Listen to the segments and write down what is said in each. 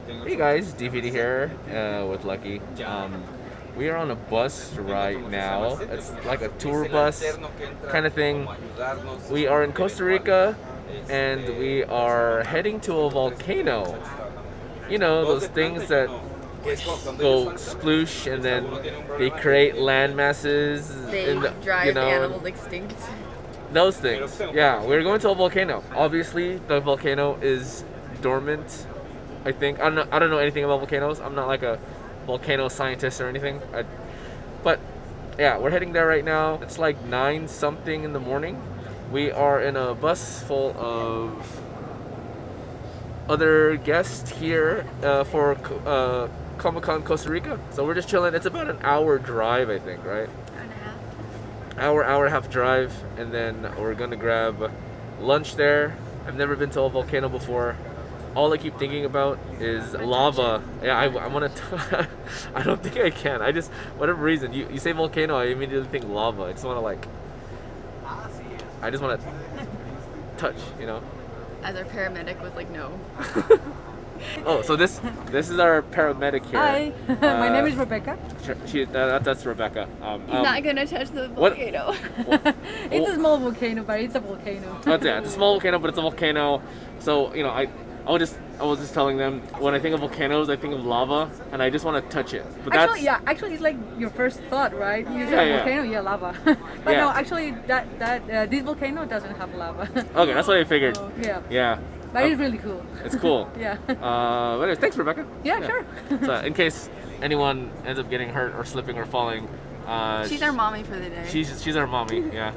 Hey guys, DVD here with Lucky. We are on a bus right now. It's like a tour bus kind of thing. We are in Costa Rica and we are heading to a volcano. You know, those things that go sploosh and then they create land masses. They in the, drive animals extinct. Those things. Yeah, we're going to a volcano. Obviously, the volcano is dormant. I think I don't know anything about volcanoes. I'm not like a volcano scientist or anything. But yeah, we're heading there right now. It's like 9 something in the morning. We are in a bus full of other guests here for Comic-Con Costa Rica. So we're just chilling. It's about an hour drive, I think, right? Hour and a half drive, and then we're gonna grab lunch there. I've never been to a volcano before. All I keep thinking about is lava. Yeah, I want to. I don't think I can. I just, whatever reason, you say volcano, I immediately think lava. I just want to I just want to touch, you know. As our paramedic was like, no. Oh, so this is our paramedic here. Hi, my name is Rebecca. That's Rebecca. He's not gonna touch the volcano. It's a small volcano, but it's a volcano. Yeah, it's a small volcano, but it's a volcano. So I was just telling them, when I think of volcanoes, I think of lava, and I just want to touch it. But Actually, it's like your first thought, right? You say volcano, yeah, lava. But no, actually, this volcano doesn't have lava. Okay, that's what I figured. Yeah. But it's really cool. It's cool. Yeah. But anyways, thanks, Rebecca. Yeah, sure. So in case anyone ends up getting hurt or slipping or falling, she's our mommy for the day. She's our mommy. Yeah.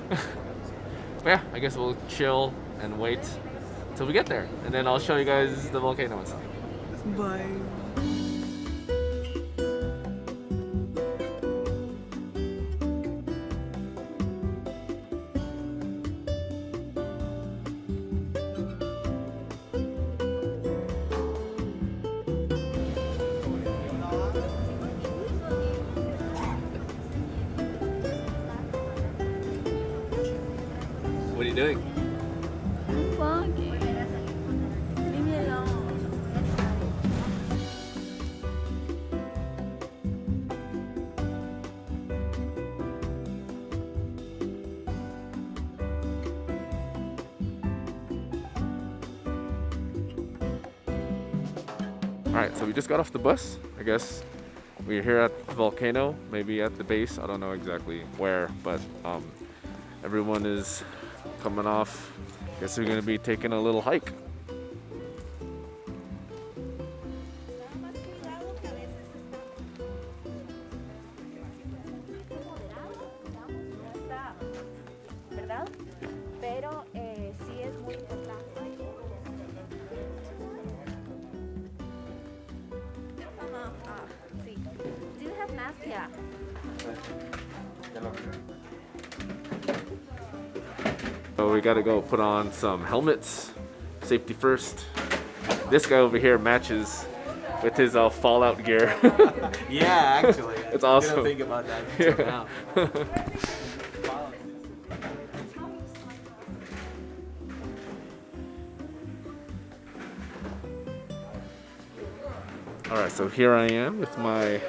But yeah, I guess we'll chill and wait till we get there, and then I'll show you guys the volcano and stuff. Bye. What are you doing? I'm vlogging. Leave me alone. Alright, so we just got off the bus. I guess we're here at the volcano, maybe at the base. I don't know exactly where, but everyone is coming off. Guess we're gonna be taking a little hike. Do you have mask here? So we gotta go put on some helmets. Safety first. This guy over here matches with his Fallout gear. Yeah, actually. It's awesome. I didn't think about that until now. Alright, so here I am with my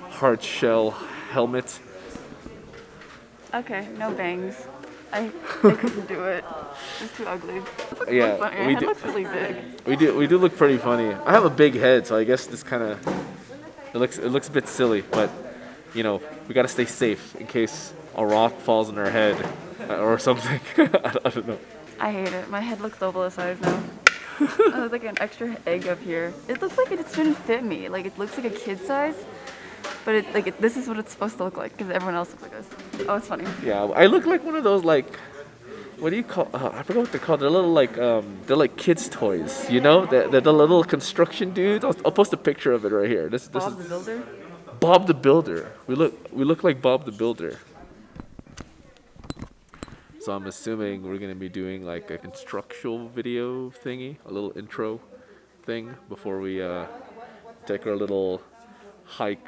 hard shell helmet. Okay, no bangs. I couldn't do it. It's too ugly. Yeah, My head looks really big. We do look pretty funny. I have a big head, so I guess this kind of it looks a bit silly, but you know, we gotta stay safe in case a rock falls on our head or something. I don't know. I hate it. My head looks double the size now. There's like an extra egg up here. It looks like it shouldn't fit me. Like it looks like a kid size, but this is what it's supposed to look like because everyone else looks like this. Oh, it's funny. Yeah, I look like one of those what do you call? I forgot what they're called. They're little they're like kids' toys. You know, they're the little construction dudes. I'll post a picture of it right here. This Bob is the Builder. Bob the Builder. We look like Bob the Builder. So I'm assuming we're gonna be doing like a constructional video thingy, a little intro thing before we take our little hike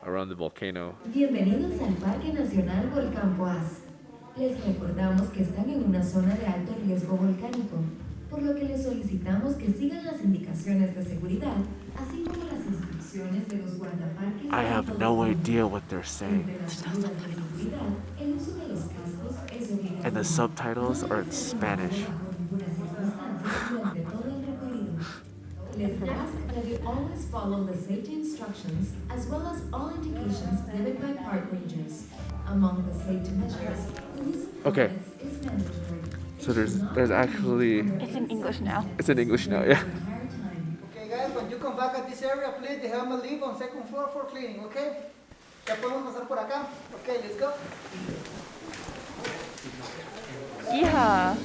around the volcano. Bienvenidos al Parque Nacional Volcán Poás. Les recordamos que están en una zona de alto riesgo volcánico. por lo que les solicitamos que sigan las indicaciones de seguridad, así como las instrucciones de los guardaparques. I have no idea what they're saying. Entre las medidas de seguridad, el uso de los cascos es obligatorio. And the subtitles are in Spanish. Bajo ninguna circunstancia durante todo el recorrido. Les ask that you always follow the safety instructions as well as all indications given by park rangers. Among the safety measures, the use of Okay. helmets is mandatory. So there's actually, It's in English now. it's in English now, yeah. Okay, guys, when you come back at this area, please the helmet leave on second floor for cleaning, okay? Ya podemos pasar por acá. Okay, let's go. Yeah.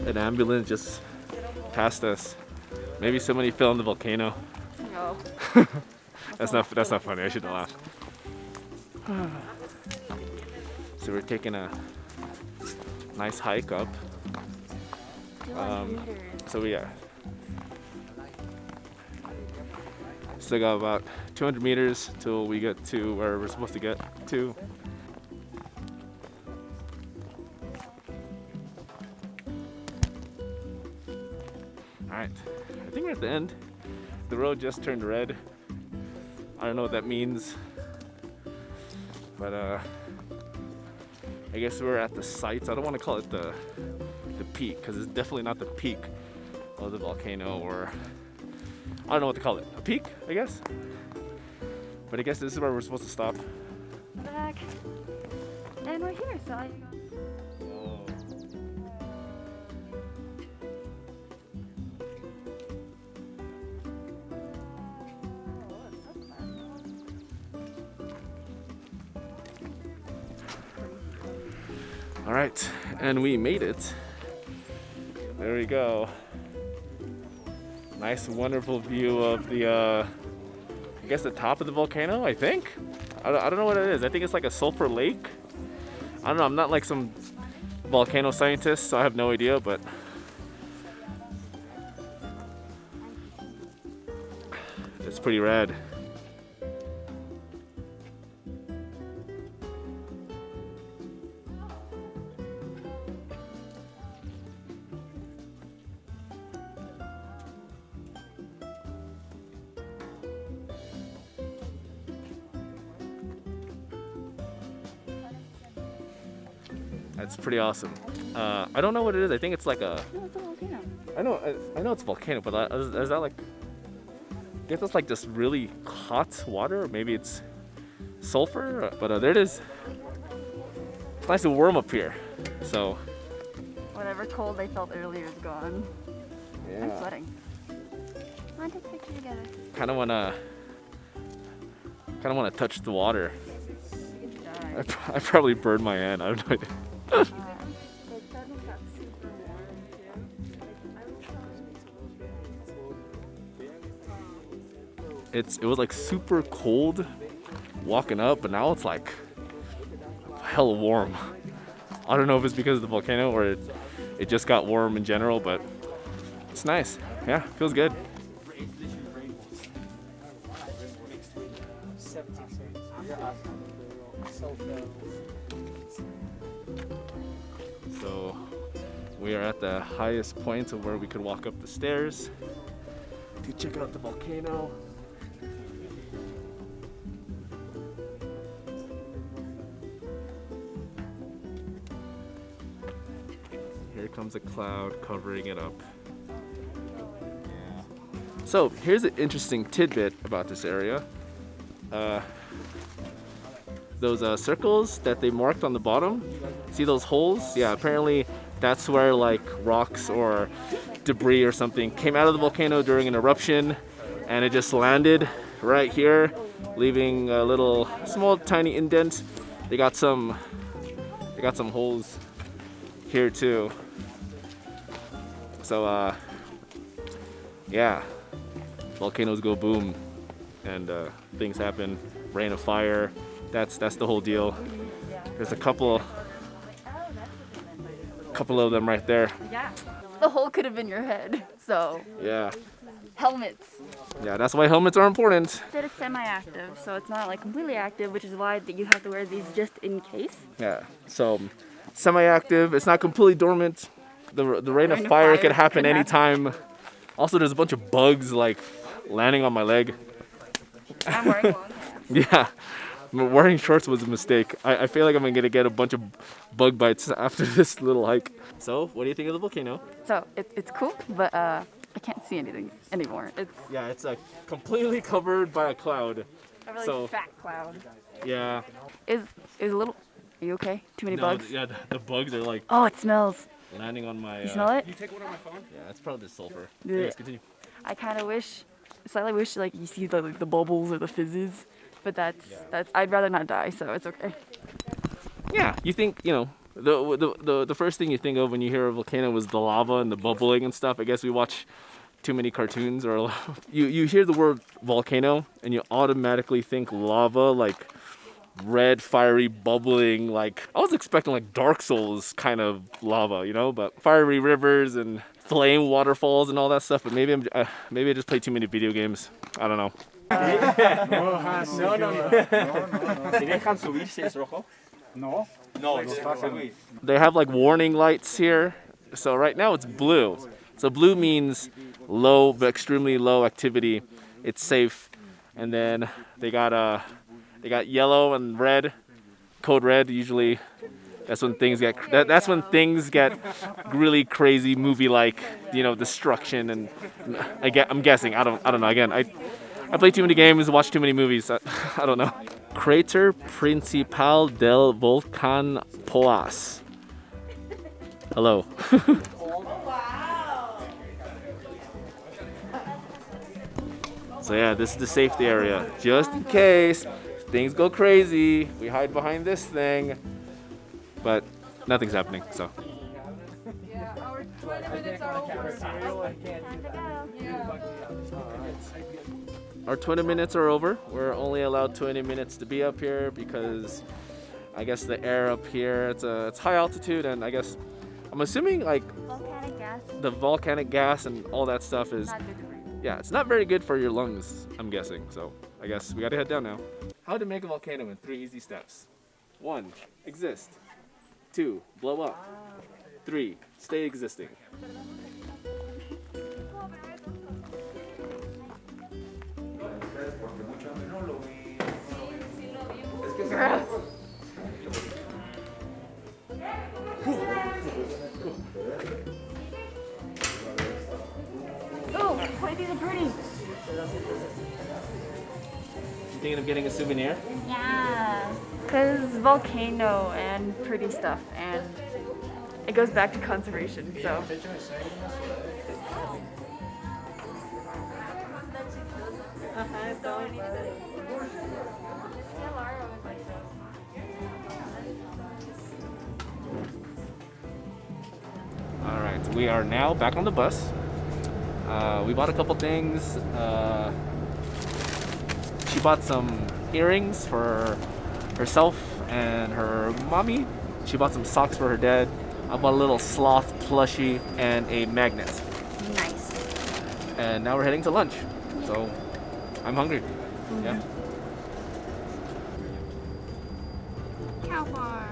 An ambulance just passed us. Maybe somebody fell in the volcano. No. That's not funny. I shouldn't laugh. So we're taking a nice hike up. So we still got about 200 meters till we get to where we're supposed to get to. Alright, I think we're at the end. The road just turned red. I don't know what that means, but I guess we're at the sites. I don't want to call it the peak because it's definitely not the peak of the volcano, or I don't know what to call it. A peak, I guess. But I guess this is where we're supposed to stop. Back. And we're here, so All right, and we made it. There we go. Nice, wonderful view of the, I guess the top of the volcano, I think. I don't know what it is. I think it's like a sulfur lake. I don't know, I'm not like some volcano scientist, so I have no idea, but it's pretty rad. That's pretty awesome. I don't know what it is. I think it's like a. no, it's a volcano. I know it's a volcano, but is that like? I guess it's like just really hot water, or maybe it's sulfur. But there it is. It's nice and warm up here. So. Whatever cold I felt earlier is gone. I'm Yeah. sweating. I want to take a picture together. Kind of wanna touch the water. I probably burned my hand. I have no idea. It was like super cold walking up, but now it's like hella warm. I don't know if it's because of the volcano or it just got warm in general, but it's nice. Yeah, feels good. So we are at the highest point of where we could walk up the stairs to check out the volcano. Here comes a cloud covering it up. So here's an interesting tidbit about this area. Those circles that they marked on the bottom, see those holes? Yeah, apparently that's where like rocks or debris or something came out of the volcano during an eruption, and it just landed right here, leaving a little small tiny indent. They got some holes here too. So yeah, volcanoes go boom and things happen, rain of fire. That's the whole deal. There's a couple couple of them right there. Yeah. The hole could have been your head. So, Yeah. helmets. Yeah, that's why helmets are important. Instead it's semi-active, so it's not like completely active, which is why you have to wear these just in case. Yeah. So semi-active, it's not completely dormant. The rain of fire could happen anytime. Also, there's a bunch of bugs like landing on my leg. I'm wearing long pants. Yeah. Wearing shorts was a mistake. I feel like I'm gonna get a bunch of bug bites after this little hike. So, what do you think of the volcano? So it's cool, but I can't see anything anymore. It's Yeah, it's completely covered by a cloud. a really So- fat cloud. Yeah. Is a little. Are you okay? Too many bugs? Yeah, the bugs are like Oh, it smells. landing on my. You smell it? Yeah, it's probably the sulfur. Yeah. Anyways, continue. I kind of slightly wish like you see the bubbles or the fizzes, but that's I'd rather not die, so it's okay. Yeah, you think the first thing you think of when you hear a volcano was the lava and the bubbling and stuff. I guess we watch too many cartoons, or you hear the word volcano and you automatically think lava, like red, fiery, bubbling. Like I was expecting like Dark Souls kind of lava, but fiery rivers and flame waterfalls and all that stuff. But maybe I just play too many video games. I don't know. No. They have like warning lights here. So right now it's blue. So blue means low, but extremely low activity. It's safe. And then they got yellow and red. Code red usually. That's when things get really crazy, movie-like, destruction and I'm guessing. I don't know. Again, I play too many games, watch too many movies. I don't know. Crater Principal del Volcán Poás. Hello. So yeah, this is the safety area. Just in case things go crazy, we hide behind this thing. But nothing's happening, so. Yeah, our 20 minutes are over. Our 20 minutes are over. We're only allowed 20 minutes to be up here because I guess the air up here, it's high altitude, and I guess I'm assuming like Volcanic gas. the volcanic gas and all that stuff is, Not good to breathe. yeah, it's not very good for your lungs, I'm guessing. So I guess we gotta head down now. How to make a volcano in 3 easy steps. 1, exist. 2, blow up. 3, stay existing. Oh, why these are pretty. You thinking of getting a souvenir? Yeah. Because volcano and pretty stuff, and it goes back to conservation, so. All right, we are now back on the bus. We bought a couple things. She bought some earrings for herself and her mommy. She bought some socks for her dad. I bought a little sloth plushie and a magnet. Nice. And now we're heading to lunch. So I'm hungry. Yeah. Cow farm.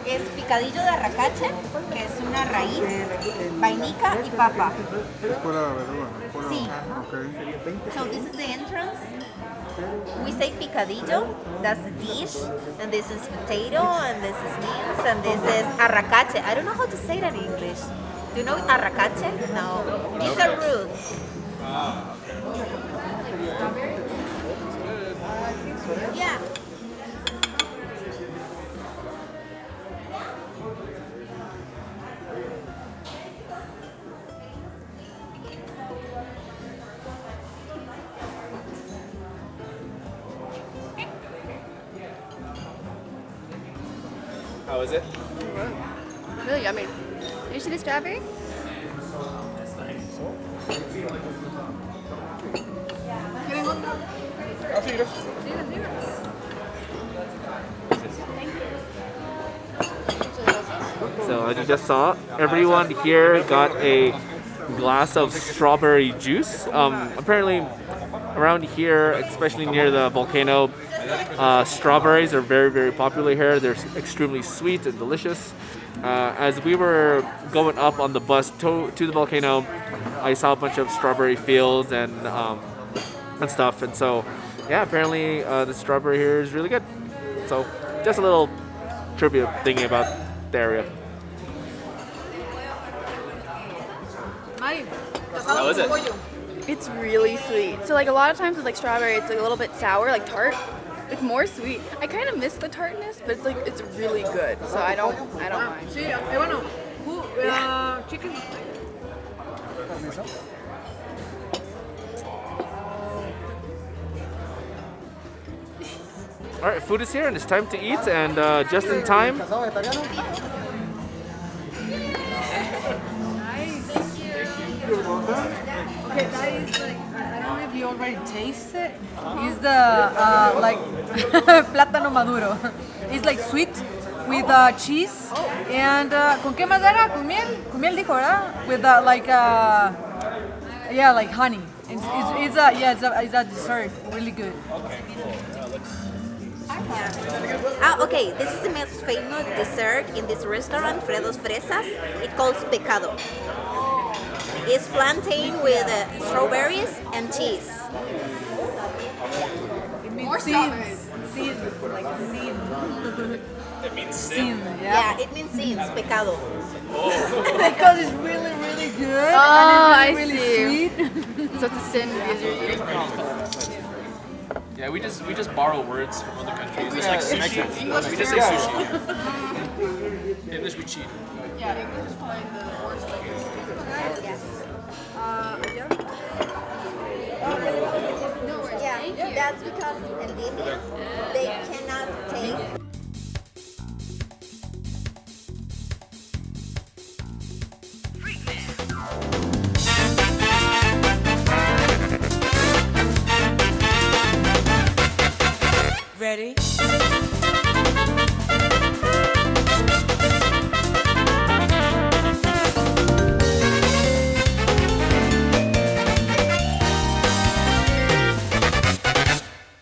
Es picadillo de arracache, que es una raíz, vainica y papa. Es pura verdura. Sí. Okay. So this is the entrance. We say picadillo, that's the dish, and this is potato, and this is beans, and this is arracache. I don't know how to say that in English. Do you know arracache? No. It's a root. Yeah. How is it? Really yummy. Did you see the strawberry? So as you just saw, everyone here got a glass of strawberry juice. Apparently around here, especially near the volcano, strawberries are very, very popular here. They're extremely sweet and delicious. As we were going up on the bus to the volcano, I saw a bunch of strawberry fields and stuff. And so, yeah, apparently the strawberry here is really good. So just a little trivia thingy about the area. How is it? It's really sweet. So like a lot of times with like strawberry, it's like a little bit sour, like tart. It's more sweet. I kind of miss the tartness, but it's really good. So I don't mind. Sí, bueno, chicken. All right, food is here and it's time to eat, and just in time. Okay, that is like, I don't know if you already taste it. It's the like plátano maduro. It's like sweet with cheese and ¿con qué más era? Con miel. Con miel dijo, ¿verdad? With like yeah, like honey. It's a dessert. Really good. Okay, this is the most famous dessert in this restaurant, Fredo's Fresas. It calls pecado. It's plantain with strawberries and cheese. It means seeds. Seeds, like seed. It means Sin, Yeah, it means seeds, pecado. Because it's really, really good. Oh, and it's really, really sweet. So it's a sin because you're Yeah, we just borrow words from other countries. It's like sushi. English, we just say sushi. English, we cheat. Yeah, English is probably the worst language. Yeah, that's because in Libya they cannot take. Ready?